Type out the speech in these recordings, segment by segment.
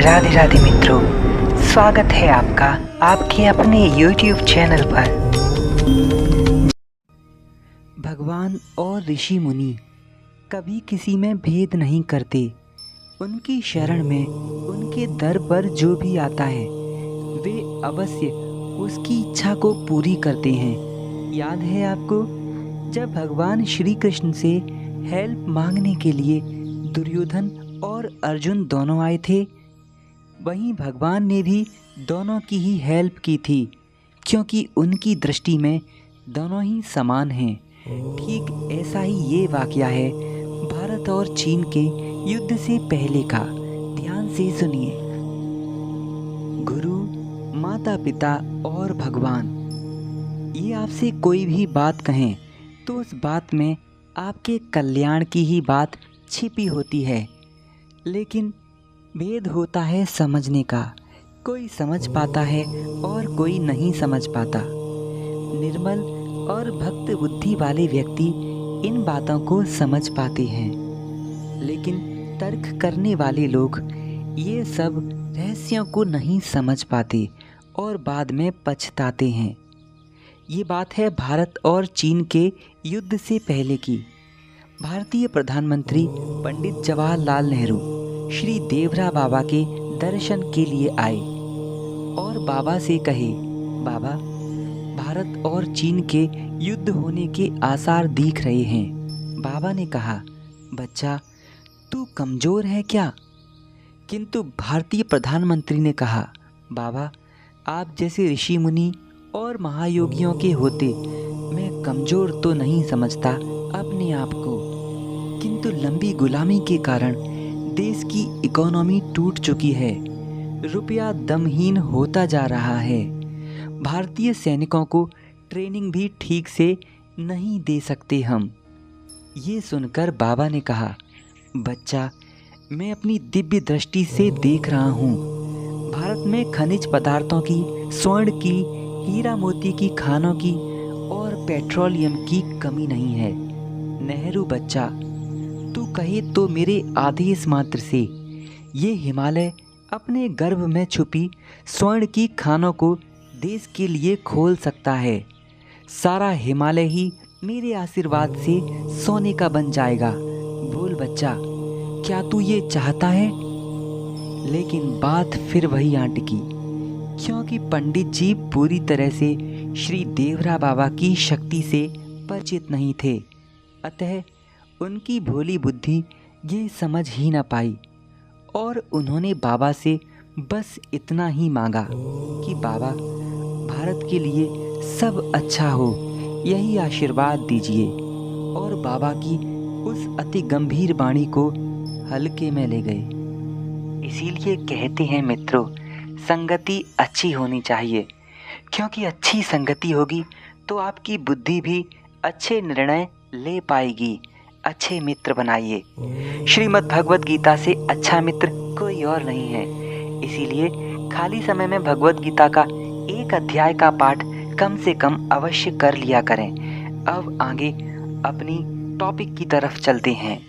राधे राधे मित्रों, स्वागत है आपका आपके अपने YouTube चैनल पर। भगवान और ऋषि मुनि कभी किसी में भेद नहीं करते। उनकी शरण में, उनके दर पर जो भी आता है वे अवश्य उसकी इच्छा को पूरी करते हैं। याद है आपको, जब भगवान श्री कृष्ण से हेल्प मांगने के लिए दुर्योधन और अर्जुन दोनों आए थे, वहीं भगवान ने भी दोनों की ही हेल्प की थी, क्योंकि उनकी दृष्टि में दोनों ही समान हैं। ठीक ऐसा ही ये वाकया है भारत और चीन के युद्ध से पहले का। ध्यान से सुनिए। गुरु, माता पिता और भगवान, ये आपसे कोई भी बात कहें तो उस बात में आपके कल्याण की ही बात छिपी होती है, लेकिन भेद होता है समझने का। कोई समझ पाता है और कोई नहीं समझ पाता। निर्मल और भक्त बुद्धि वाले व्यक्ति इन बातों को समझ पाते हैं, लेकिन तर्क करने वाले लोग ये सब रहस्यों को नहीं समझ पाते और बाद में पछताते हैं। ये बात है भारत और चीन के युद्ध से पहले की। भारतीय प्रधानमंत्री पंडित जवाहरलाल नेहरू श्री देवरा बाबा के दर्शन के लिए आए और बाबा से कहे, बाबा, भारत और चीन के युद्ध होने के आसार दिख रहे हैं। बाबा ने कहा, बच्चा, तू कमज़ोर है क्या? किंतु भारतीय प्रधानमंत्री ने कहा, बाबा, आप जैसे ऋषि मुनि और महायोगियों के होते मैं कमज़ोर तो नहीं समझता अपने आप को, किंतु लंबी गुलामी के कारण देश की इकोनॉमी टूट चुकी है। रुपया दमहीन होता जा रहा है। भारतीय सैनिकों को ट्रेनिंग भी ठीक से नहीं दे सकते हम। ये सुनकर बाबा ने कहा, बच्चा, मैं अपनी दिव्य दृष्टि से देख रहा हूँ। भारत में खनिज पदार्थों की, स्वर्ण की, हीरा मोती की खानों की और पेट्रोलियम की कमी नहीं है। नेहरू बच्चा, तू कहे तो मेरे आदेश मात्र से ये हिमालय अपने गर्भ में छुपी स्वर्ण की खानों को देश के लिए खोल सकता है। सारा हिमालय ही मेरे आशीर्वाद से सोने का बन जाएगा। बोल बच्चा, क्या तू ये चाहता है? लेकिन बात फिर वही आंटकी, क्योंकि पंडित जी पूरी तरह से श्री देवरा बाबा की शक्ति से परिचित नहीं थे। अतः उनकी भोली बुद्धि ये समझ ही न पाई और उन्होंने बाबा से बस इतना ही मांगा कि बाबा, भारत के लिए सब अच्छा हो, यही आशीर्वाद दीजिए। और बाबा की उस अति गंभीर वाणी को हल्के में ले गए। इसीलिए कहते हैं मित्रों, संगति अच्छी होनी चाहिए, क्योंकि अच्छी संगति होगी तो आपकी बुद्धि भी अच्छे निर्णय ले पाएगी। अच्छे मित्र बनाइए। श्रीमद् भगवत गीता से अच्छा मित्र कोई और नहीं है। इसीलिए खाली समय में भगवत गीता का एक अध्याय का पाठ कम से कम अवश्य कर लिया करें। अब आगे अपनी टॉपिक की तरफ चलते हैं।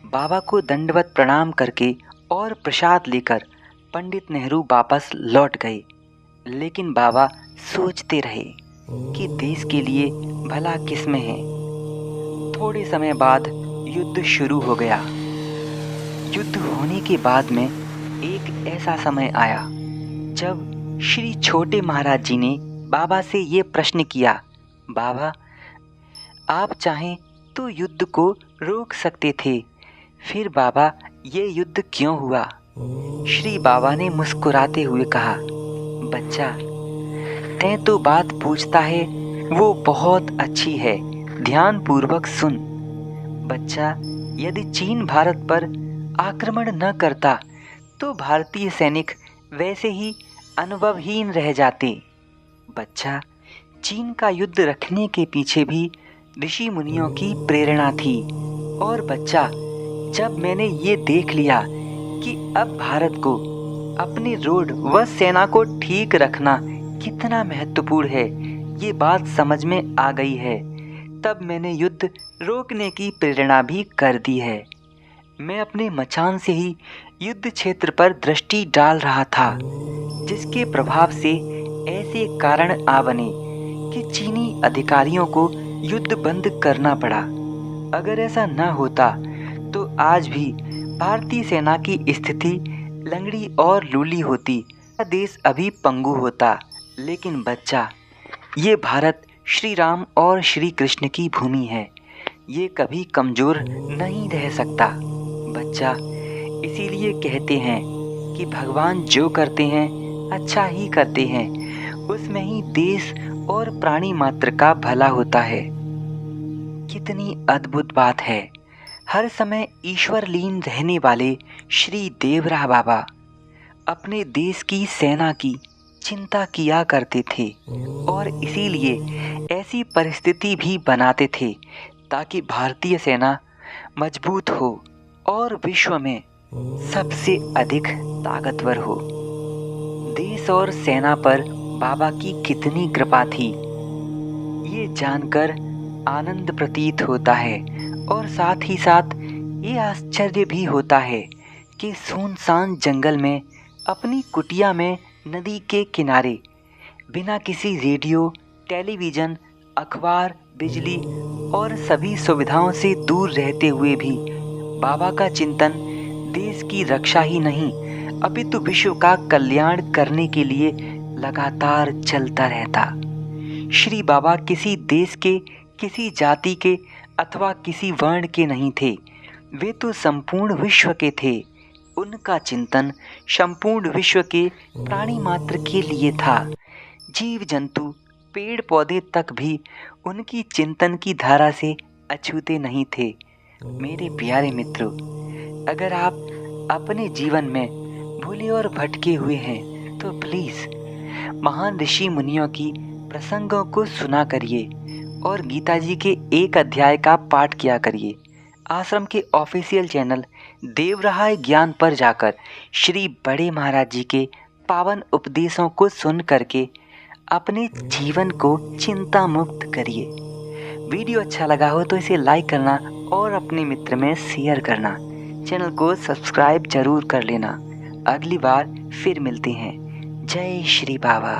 बाबा को दंडवत प्रणाम करके और प्रसाद लेकर पंडित नेहरू वापस लौट गए, लेकिन बाबा सोचते रहे कि देश के लिए भला किसमें है। थोड़े समय बाद युद्ध शुरू हो गया। युद्ध होने के बाद में एक ऐसा समय आया जब श्री छोटे महाराज जी ने बाबा से ये प्रश्न किया, बाबा, आप चाहें तो युद्ध को रोक सकते थे, फिर बाबा ये युद्ध क्यों हुआ? श्री बाबा ने मुस्कुराते हुए कहा, बच्चा, तैं तो बात पूछता है वो बहुत अच्छी है, ध्यान पूर्वक सुन। बच्चा, यदि चीन भारत पर आक्रमण न करता तो भारतीय सैनिक वैसे ही अनुभवहीन रह जाते। बच्चा, चीन का युद्ध रखने के पीछे भी ऋषि मुनियों की प्रेरणा थी। और बच्चा, जब मैंने ये देख लिया कि अब भारत को अपने रोड व सेना को ठीक रखना कितना महत्वपूर्ण है, ये बात समझ में आ गई है, तब मैंने युद्ध रोकने की प्रेरणा भी कर दी है। मैं अपने मचान से ही युद्ध क्षेत्र पर दृष्टि डाल रहा था, जिसके प्रभाव से ऐसे कारण आ बने कि चीनी अधिकारियों को युद्ध बंद करना पड़ा। अगर ऐसा न होता तो आज भी भारतीय सेना की स्थिति लंगड़ी और लूली होती, देश अभी पंगु होता। लेकिन बच्चा, ये भारत श्री राम और श्री कृष्ण की भूमि है, ये कभी कमजोर नहीं रह सकता। बच्चा, इसीलिए कहते हैं कि भगवान जो करते हैं अच्छा ही करते हैं, उसमें ही देश और प्राणी मात्र का भला होता है। कितनी अद्भुत बात है। हर समय ईश्वर लीन रहने वाले श्री देवरा बाबा अपने देश की सेना की चिंता किया करते थे और इसीलिए ऐसी परिस्थिति भी बनाते थे ताकि भारतीय सेना मजबूत हो और विश्व में सबसे अधिक ताकतवर हो। देश और सेना पर बाबा की कितनी कृपा थी, ये जानकर आनंद प्रतीत होता है और साथ ही साथ ये आश्चर्य भी होता है कि सुनसान जंगल में अपनी कुटिया में नदी के किनारे बिना किसी रेडियो, टेलीविज़न, अखबार, बिजली और सभी सुविधाओं से दूर रहते हुए भी बाबा का चिंतन देश की रक्षा ही नहीं अपितु विश्व का कल्याण करने के लिए लगातार चलता रहता। श्री बाबा किसी देश के, किसी जाति के अथवा किसी वर्ण के नहीं थे, वे तो संपूर्ण विश्व के थे। उनका चिंतन संपूर्ण विश्व के प्राणी मात्र के लिए था। जीव जंतु, पेड़ पौधे तक भी उनकी चिंतन की धारा से अछूते नहीं थे। मेरे प्यारे मित्रों, अगर आप अपने जीवन में भूले और भटके हुए हैं तो प्लीज़ महान ऋषि मुनियों की प्रसंगों को सुना करिए और गीता जी के एक अध्याय का पाठ किया करिए। आश्रम के ऑफिशियल चैनल देवराय ज्ञान पर जाकर श्री बड़े महाराज जी के पावन उपदेशों को सुन करके अपने जीवन को चिंता मुक्त करिए। वीडियो अच्छा लगा हो तो इसे लाइक करना और अपने मित्र में शेयर करना। चैनल को सब्सक्राइब जरूर कर लेना। अगली बार फिर मिलते हैं। जय श्री बाबा।